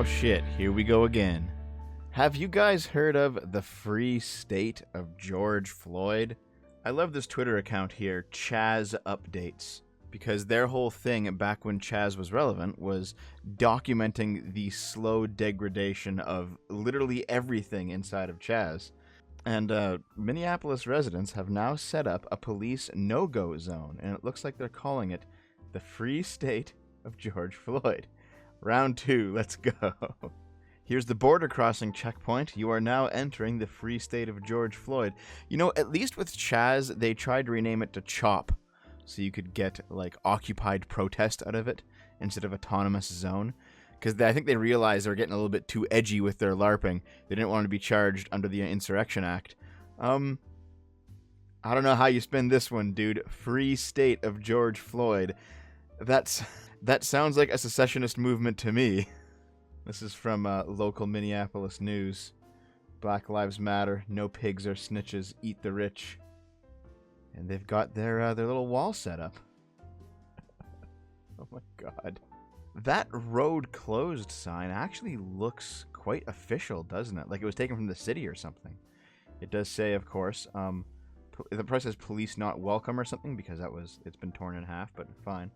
shit, here we go again. Have you guys heard of the free state of George Floyd? I love this Twitter account here, CHAZ Updates, because their whole thing back when CHAZ was relevant was documenting the slow degradation of literally everything inside of CHAZ. And Minneapolis residents have now set up a police no-go zone, and it looks like they're calling it the free state of George Floyd. Round 2, let's go. Here's the border crossing checkpoint. You are now entering the free state of George Floyd. You know, at least with CHAZ, they tried to rename it to CHOP, so you could get, like, occupied protest out of it instead of autonomous zone. Because I think they realized they were getting a little bit too edgy with their LARPing. They didn't want to be charged under the Insurrection Act. I don't know how you spin this one, dude. Free state of George Floyd. That sounds like a secessionist movement to me. This is from local Minneapolis news. Black Lives Matter. No pigs or snitches. Eat the rich. And they've got their little wall set up. Oh my god. That road closed sign actually looks quite official, doesn't it? Like it was taken from the city or something. It does say, of course, the price says police not welcome or something because it's been torn in half, but fine.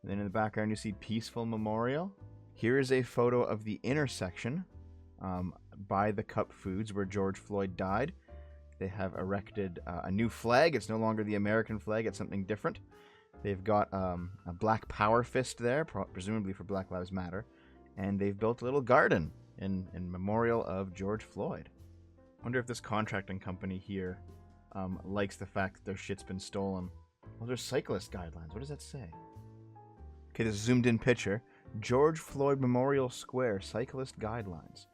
And then in the background you see Peaceful Memorial. Here is a photo of the intersection by the Cup Foods where George Floyd died. They have erected a new flag. It's no longer the American flag, it's something different. They've got a black power fist there, presumably for Black Lives Matter. And they've built a little garden in memorial of George Floyd. I wonder if this contracting company here likes the fact that their shit's been stolen. Well, there's cyclist guidelines. What does that say? Okay, this zoomed in picture. George Floyd Memorial Square Cyclist Guidelines.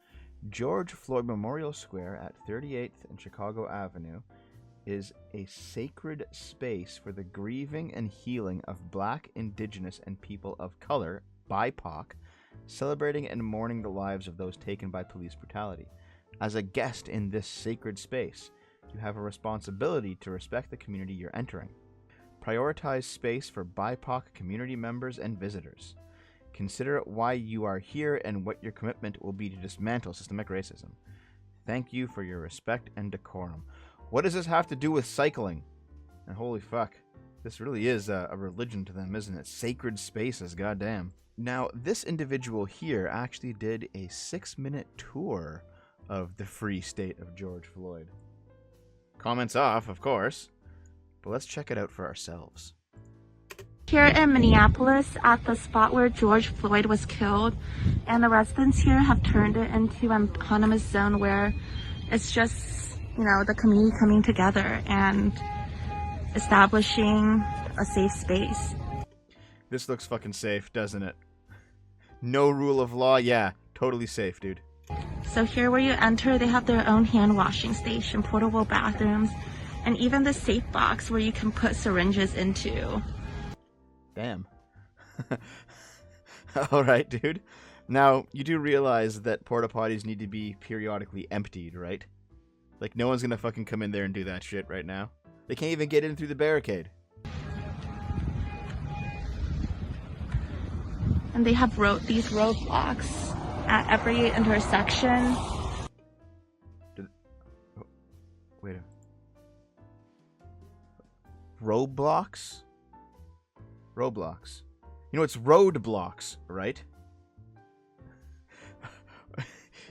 George Floyd Memorial Square at 38th and Chicago Avenue is a sacred space for the grieving and healing of Black, Indigenous, and people of color, BIPOC, celebrating and mourning the lives of those taken by police brutality. As a guest in this sacred space, you have a responsibility to respect the community you're entering. Prioritize space for BIPOC community members and visitors. Consider why you are here and what your commitment will be to dismantle systemic racism. Thank you for your respect and decorum. What does this have to do with cycling? And holy fuck, this really is a religion to them, isn't it? Sacred spaces, goddamn. Now, this individual here actually did a 6-minute tour of the free state of George Floyd. Comments off, of course, but let's check it out for ourselves. Here in Minneapolis, at the spot where George Floyd was killed, and the residents here have turned it into an autonomous zone where it's just, you know, the community coming together and establishing a safe space. This looks fucking safe, doesn't it? No rule of law, yeah, totally safe, dude. So here where you enter, they have their own hand washing station, portable bathrooms, and even the safe box where you can put syringes into. Damn. Alright, dude. Now, you do realize that porta potties need to be periodically emptied, right? Like, no one's gonna fucking come in there and do that shit right now. They can't even get in through the barricade. And they have these roadblocks at every intersection. Wait a... Roadblocks? Roblox. You know, it's roadblocks, right?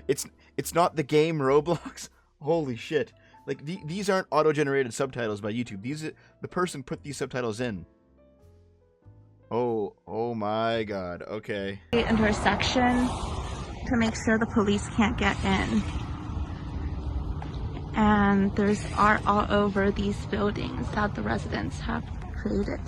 It's not the game Roblox. Holy shit. Like, these aren't auto-generated subtitles by YouTube. The person put these subtitles in. Oh my god, okay. Intersection to make sure the police can't get in. And there's art all over these buildings that the residents have created.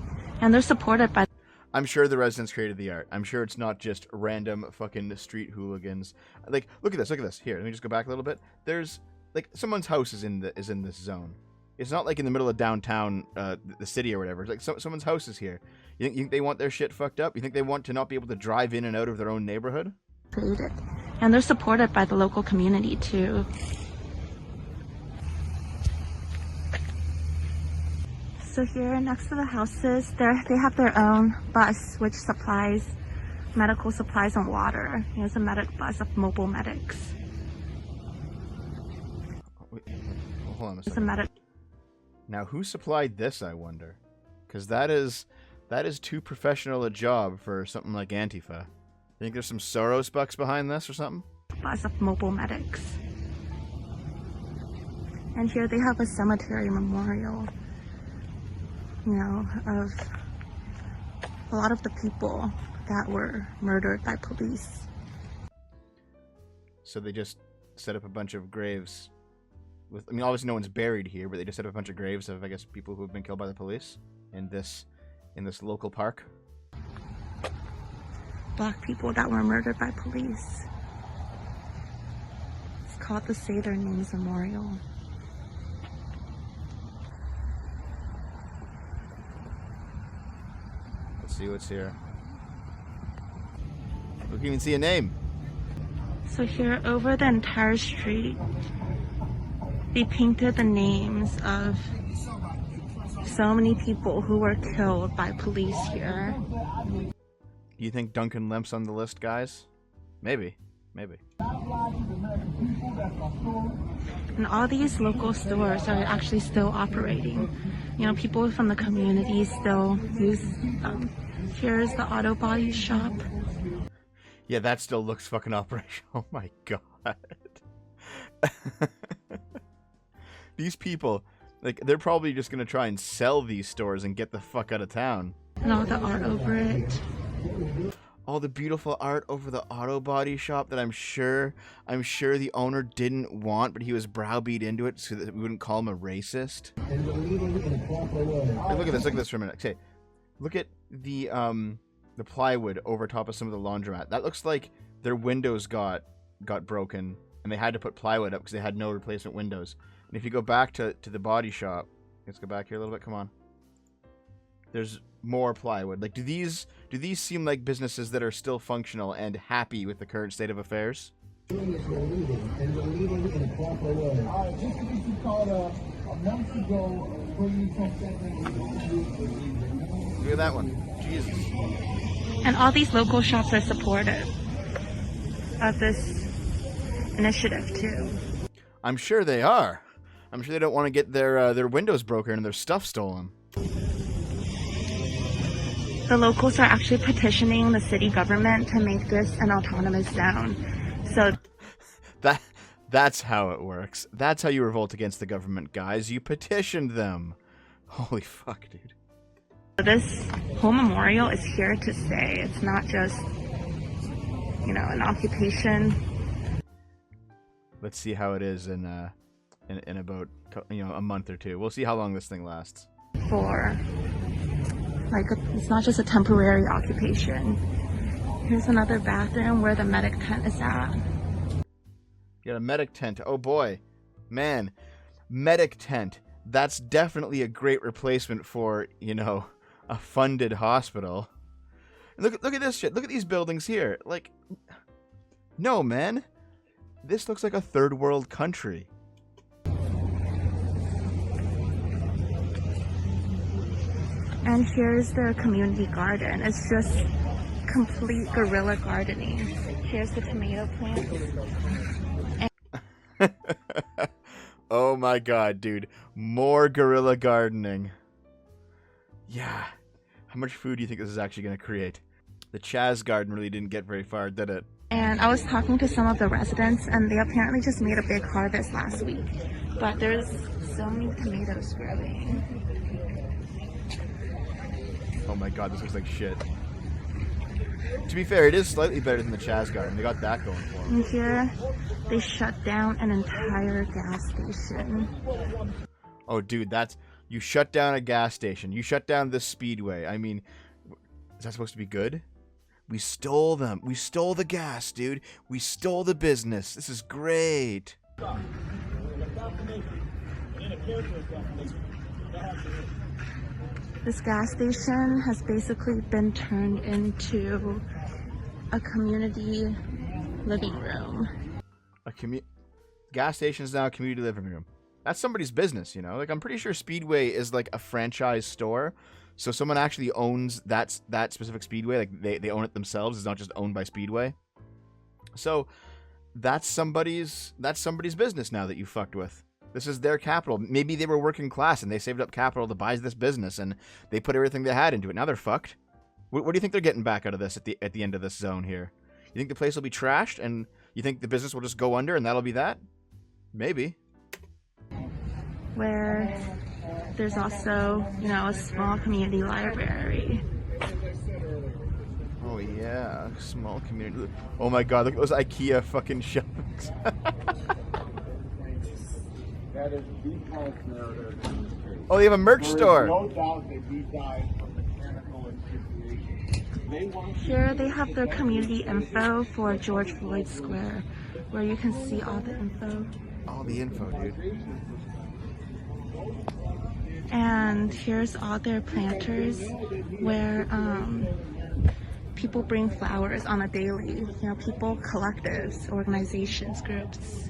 And they're supported by... I'm sure the residents created the art. I'm sure it's not just random fucking street hooligans. Like, look at this. Here, let me just go back a little bit. There's, like, someone's house is in this zone. It's not like in the middle of downtown, the city or whatever. It's like someone's house is here. You think they want their shit fucked up? You think they want to not be able to drive in and out of their own neighborhood? Created. And they're supported by the local community, too. So here next to the houses, they have their own bus which supplies medical supplies and water. Here's a medic bus of mobile medics. Wait, hold on a There's a second. medic. Now, who supplied this, I wonder? Because that is too professional a job for something like Antifa. Think there's some Soros bucks behind this or something? Bus of mobile medics. And here they have a cemetery memorial, you know, of a lot of the people that were murdered by police. So they just set up a bunch of graves with, I mean, obviously no one's buried here, but they just set up a bunch of graves of, I guess, people who have been killed by the police in this local park. Black people that were murdered by police. It's called the Say Their Names Memorial. Let's see what's here. We can even see a name. So here over the entire street, they painted the names of so many people who were killed by police here. Do you think Duncan Lemp's on the list, guys? Maybe. Maybe. And all these local stores are actually still operating. You know, people from the community still use them. Here's the auto body shop. Yeah, that still looks fucking operational. Oh my god. These people, like, they're probably just gonna try and sell these stores and get the fuck out of town. And all the art over it. All the beautiful art over the auto body shop that I'm sure the owner didn't want, but he was browbeat into it so that we wouldn't call him a racist. Hey, look at this for a minute. Okay, look at the plywood over top of some of the laundromat. That looks like their windows got broken and they had to put plywood up because they had no replacement windows. And if you go back to the body shop, let's go back here a little bit. Come on. There's more plywood. Like, do these seem like businesses that are still functional and happy with the current state of affairs? Look at that one. Jesus. And all these local shops are supportive of this initiative too. I'm sure they are. I'm sure they don't want to get their windows broken and their stuff stolen. The locals are actually petitioning the city government to make this an autonomous zone. So that's how it works. That's how you revolt against the government, guys. You petitioned them. Holy fuck, dude. this whole memorial is here to stay. It's not just, you know, an occupation. Let's see how it is in about, you know, a month or two. We'll see how long this thing lasts. For it's not just a temporary occupation. Here's another bathroom where the medic tent is at. You got a medic tent. Oh boy, man, medic tent. That's definitely a great replacement for, you know, a funded hospital. Look at this shit. Look at these buildings here. Like, no, man, this looks like a third world country. And here's their community garden. It's just complete guerrilla gardening. Here's the tomato plants. Oh my god, dude. More guerrilla gardening. Yeah. How much food do you think this is actually going to create? The CHAZ garden really didn't get very far, did it? And I was talking to some of the residents, and they apparently just made a big harvest last week. But there's so many tomatoes growing. Oh my god, this looks like shit. To be fair, it is slightly better than the CHAZ garden. They got that going for them. And here, they shut down an entire gas station. Oh, dude, you shut down a gas station. You shut down this speedway. I mean, is that supposed to be good? We stole them. We stole the gas, dude. We stole the business. This is great. This gas station has basically been turned into a community living room. Gas station is now a community living room. That's somebody's business, you know? Like, I'm pretty sure Speedway is like a franchise store. So someone actually owns that specific speedway, like they own it themselves. It's not just owned by Speedway. So that's somebody's business now that you fucked with. This is their capital. Maybe they were working class and they saved up capital to buy this business and they put everything they had into it. Now they're fucked. What do you think they're getting back out of this at the end of this zone here? You think the place will be trashed and you think the business will just go under and that'll be that? Maybe. Where there's also, a small community library. Oh yeah, small community. Oh my god, look at those IKEA fucking shelves. That is the false narrative in this case. Oh, they have a merch store. No doubt that he died from mechanical asphyxiation. Here they have their community info for George Floyd Square, where you can see all the info. All the info, dude. And here's all their planters where people bring flowers on a daily. People, collectives, organizations, groups.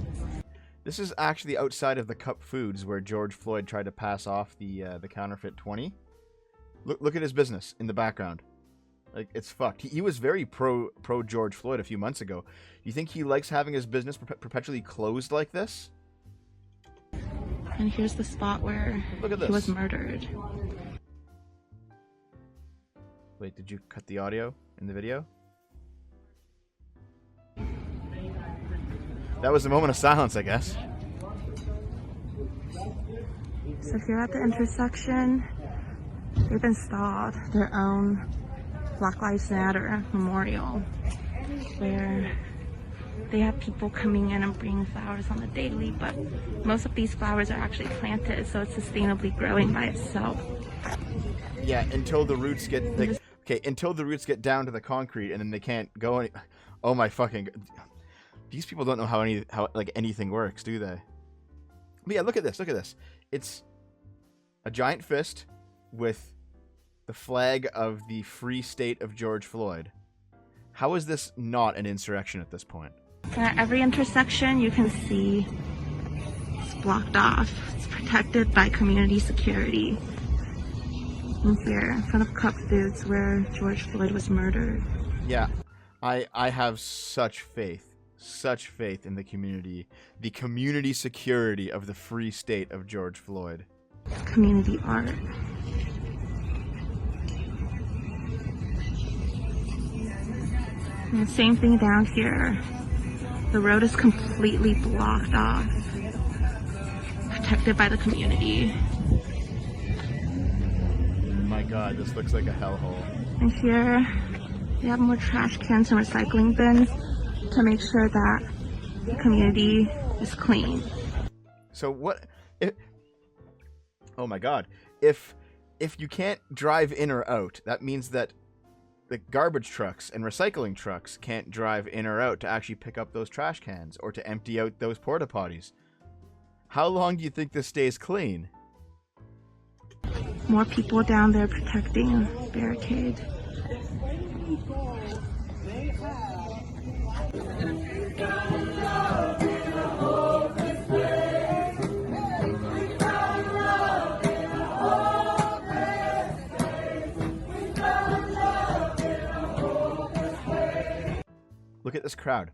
This is actually outside of the Cup Foods where George Floyd tried to pass off the counterfeit 20. Look at his business in the background. Like, it's fucked. He was very pro George Floyd a few months ago. You think he likes having his business perpetually closed like this? And here's the spot where he was murdered. Wait, did you cut the audio in the video? That was a moment of silence, I guess. So here at the intersection, they've installed their own Black Lives Matter memorial, where they have people coming in and bringing flowers on the daily, but most of these flowers are actually planted, so it's sustainably growing by itself. Yeah, until the roots get until the roots get down to the concrete, and then they can't go any. Oh my fucking! These people don't know how anything works, do they? But yeah, look at this. Look at this. It's a giant fist with the flag of the Free State of George Floyd. How is this not an insurrection at this point? At every intersection, you can see it's blocked off. It's protected by community security. And here, in front of Cup Foods, where George Floyd was murdered. Yeah, I have such faith in the community security of the Free State of George Floyd. Community art. And the same thing down here. The road is completely blocked off, protected by the community. My god, this looks like a hellhole. And here, they have more trash cans and recycling bins to make sure that the community is clean. So what if, oh my god, if you can't drive in or out, that means that the garbage trucks and recycling trucks can't drive in or out to actually pick up those trash cans or to empty out those porta potties. How long do you think this stays clean? More people down there protecting barricade. Look at this crowd.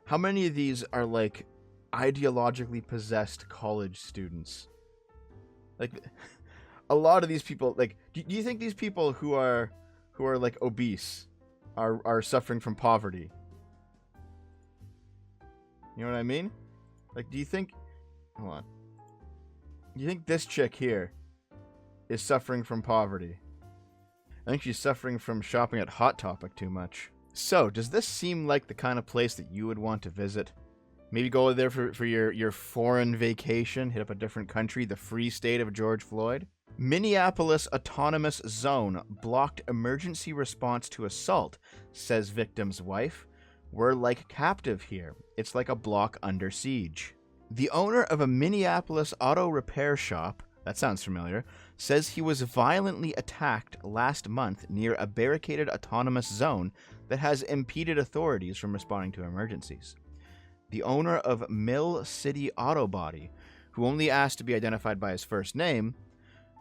How many of these are like ideologically possessed college students? Like, a lot of these people, like, do you think these people who are like obese are suffering from poverty? You know what I mean? Like, do you think, hold on, do you think this chick here is suffering from poverty? I think she's suffering from shopping at Hot Topic too much. So, does this seem like the kind of place that you would want to visit? Maybe go there for your foreign vacation, hit up a different country, the Free State of George Floyd? Minneapolis Autonomous Zone blocked emergency response to assault, says victim's wife. We're like captive here. It's like a block under siege. The owner of a Minneapolis auto repair shop, that sounds familiar, says he was violently attacked last month near a barricaded autonomous zone that has impeded authorities from responding to emergencies. The owner of Mill City Auto Body, who only asked to be identified by his first name,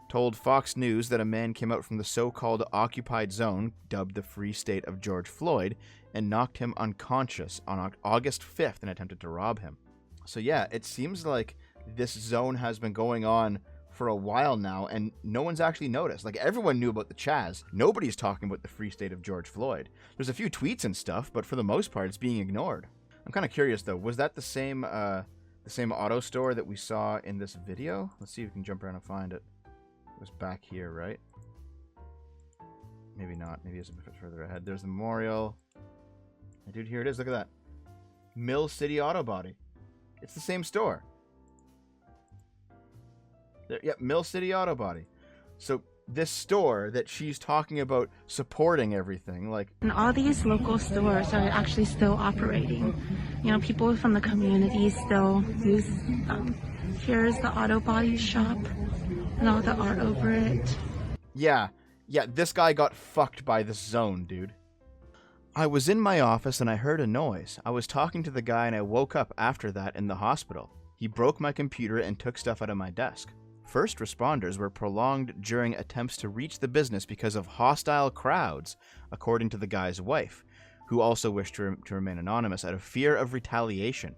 told Fox News that a man came out from the so-called occupied zone, dubbed the Free State of George Floyd, and knocked him unconscious on August 5th and attempted to rob him. So yeah, it seems like this zone has been going on for a while now, and no one's actually noticed. Like, everyone knew about the CHAZ. Nobody's talking about the Free State of George Floyd. There's a few tweets and stuff, but for the most part, it's being ignored. I'm kind of curious, though. Was that the same auto store that we saw in this video? Let's see if we can jump around and find it. It was back here, right? Maybe not. Maybe it's a bit further ahead. There's the memorial. Dude, here it is. Look at that. Mill City Auto Body. It's the same store. There, yep, Mill City Auto Body. So this store that she's talking about supporting everything, like... And all these local stores are actually still operating. You know, people from the community still use them. Here's the auto body shop and all the art over it. Yeah, this guy got fucked by this zone, dude. I was in my office and I heard a noise. I was talking to the guy and I woke up after that in the hospital. He broke my computer and took stuff out of my desk. First responders were prolonged during attempts to reach the business because of hostile crowds, according to the guy's wife, who also wished to remain anonymous out of fear of retaliation.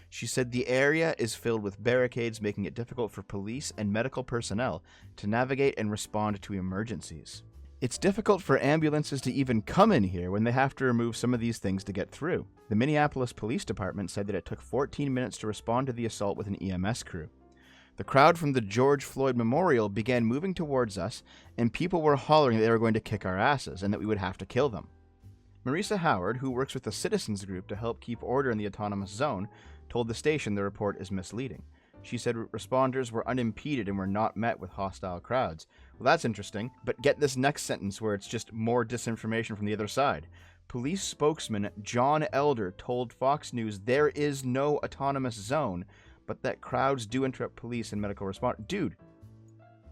She said the area is filled with barricades, making it difficult for police and medical personnel to navigate and respond to emergencies. It's difficult for ambulances to even come in here when they have to remove some of these things to get through. The Minneapolis Police Department said that it took 14 minutes to respond to the assault with an EMS crew. The crowd from the George Floyd Memorial began moving towards us, and people were hollering that they were going to kick our asses and that we would have to kill them. Marisa Howard, who works with the Citizens Group to help keep order in the autonomous zone, told the station the report is misleading. She said responders were unimpeded and were not met with hostile crowds. Well, that's interesting, but get this next sentence where it's just more disinformation from the other side. Police spokesman John Elder told Fox News there is no autonomous zone, but that crowds do interrupt police and medical response. Dude,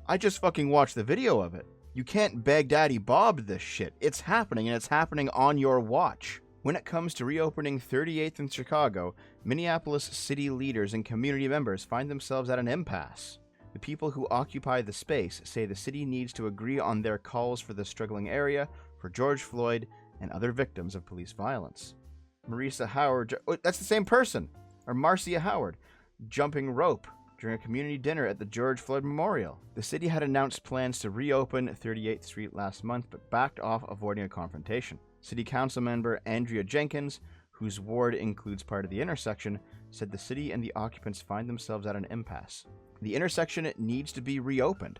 I just fucking watched the video of it. You can't Baghdadi Bob this shit. It's happening, and it's happening on your watch. When it comes to reopening 38th in Chicago, Minneapolis city leaders and community members find themselves at an impasse. The people who occupy the space say the city needs to agree on their calls for the struggling area, for George Floyd, and other victims of police violence. Marisa Howard, that's the same person, or Marcia Howard, jumping rope during a community dinner at the George Floyd Memorial. The city had announced plans to reopen 38th Street last month, but backed off, avoiding a confrontation. City Council member Andrea Jenkins, whose ward includes part of the intersection, said the city and the occupants find themselves at an impasse. The intersection needs to be reopened.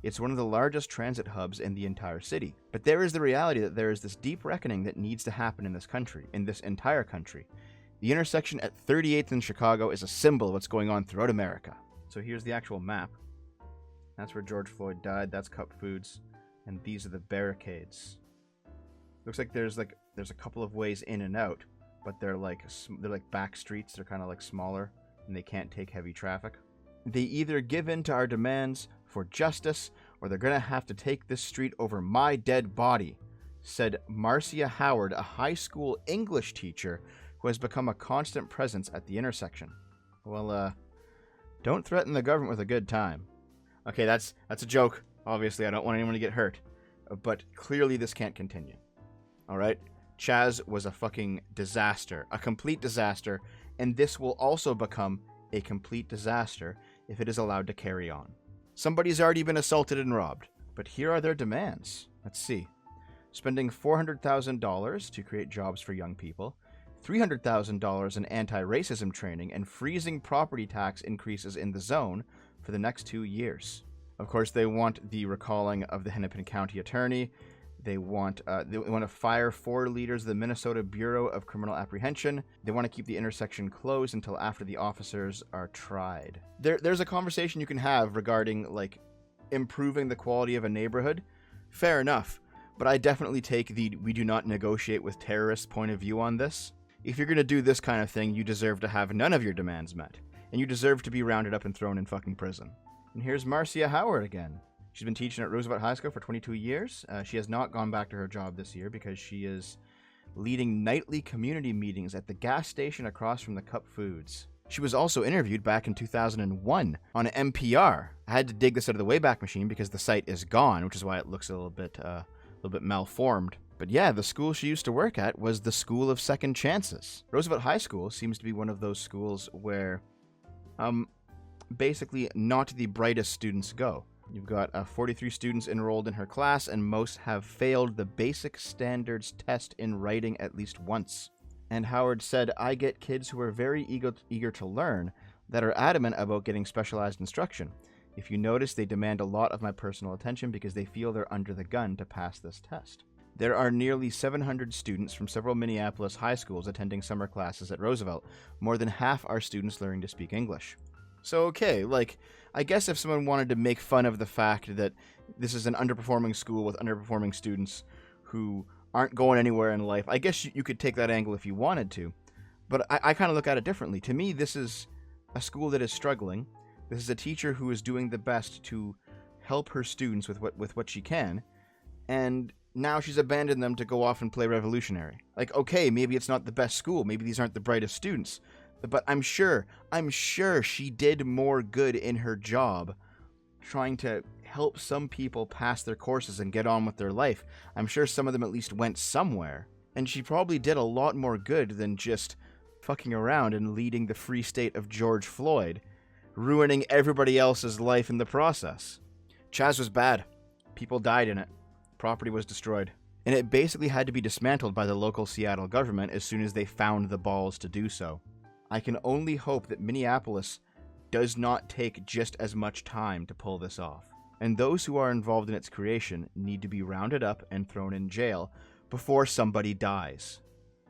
It's one of the largest transit hubs in the entire city. But there is the reality that there is this deep reckoning that needs to happen in this country, in this entire country. The intersection at 38th in Chicago is a symbol of what's going on throughout America. So here's the actual map. That's where George Floyd died. That's Cup Foods. And these are the barricades. Looks like there's a couple of ways in and out, but they're like back streets. They're kind of like smaller, and they can't take heavy traffic. They either give in to our demands for justice, or they're gonna have to take this street over my dead body, said Marcia Howard, a high school English teacher who has become a constant presence at the intersection. Well, don't threaten the government with a good time. Okay, that's a joke. Obviously, I don't want anyone to get hurt, but clearly this can't continue. All right? CHAZ was a fucking disaster, a complete disaster, and this will also become a complete disaster if it is allowed to carry on. Somebody's already been assaulted and robbed, but here are their demands. Let's see. Spending $400,000 to create jobs for young people, $300,000 in anti-racism training, and freezing property tax increases in the zone for the next 2 years. Of course, they want the recalling of the Hennepin County attorney. They want to fire 4 leaders of the Minnesota Bureau of Criminal Apprehension. They want to keep the intersection closed until after the officers are tried. There's a conversation you can have regarding, like, improving the quality of a neighborhood. Fair enough. But I definitely take the we do not negotiate with terrorists point of view on this. If you're going to do this kind of thing, you deserve to have none of your demands met. And you deserve to be rounded up and thrown in fucking prison. And here's Marcia Howard again. She's been teaching at Roosevelt High School for 22 years. She has not gone back to her job this year because she is leading nightly community meetings at the gas station across from the Cup Foods. She was also interviewed back in 2001 on NPR. I had to dig this out of the Wayback Machine because the site is gone, which is why it looks a little bit malformed. But yeah, the school she used to work at was the School of Second Chances. Roosevelt High School seems to be one of those schools where, basically not the brightest students go. You've got 43 students enrolled in her class, and most have failed the basic standards test in writing at least once. And Howard said, "I get kids who are very eager to learn, that are adamant about getting specialized instruction. If you notice, they demand a lot of my personal attention because they feel they're under the gun to pass this test." There are nearly 700 students from several Minneapolis high schools attending summer classes at Roosevelt. More than half are students learning to speak English. So okay, like, I guess if someone wanted to make fun of the fact that this is an underperforming school with underperforming students who aren't going anywhere in life, I guess you could take that angle if you wanted to. But I kind of look at it differently. To me, this is a school that is struggling. This is a teacher who is doing the best to help her students with what she can. And now she's abandoned them to go off and play revolutionary. Like, okay, maybe it's not the best school. Maybe these aren't the brightest students. But I'm sure she did more good in her job trying to help some people pass their courses and get on with their life. I'm sure some of them at least went somewhere. And she probably did a lot more good than just fucking around and leading the free state of George Floyd, ruining everybody else's life in the process. CHAZ was bad. People died in it. Property was destroyed. And it basically had to be dismantled by the local Seattle government as soon as they found the balls to do so. I can only hope that Minneapolis does not take just as much time to pull this off. And those who are involved in its creation need to be rounded up and thrown in jail before somebody dies.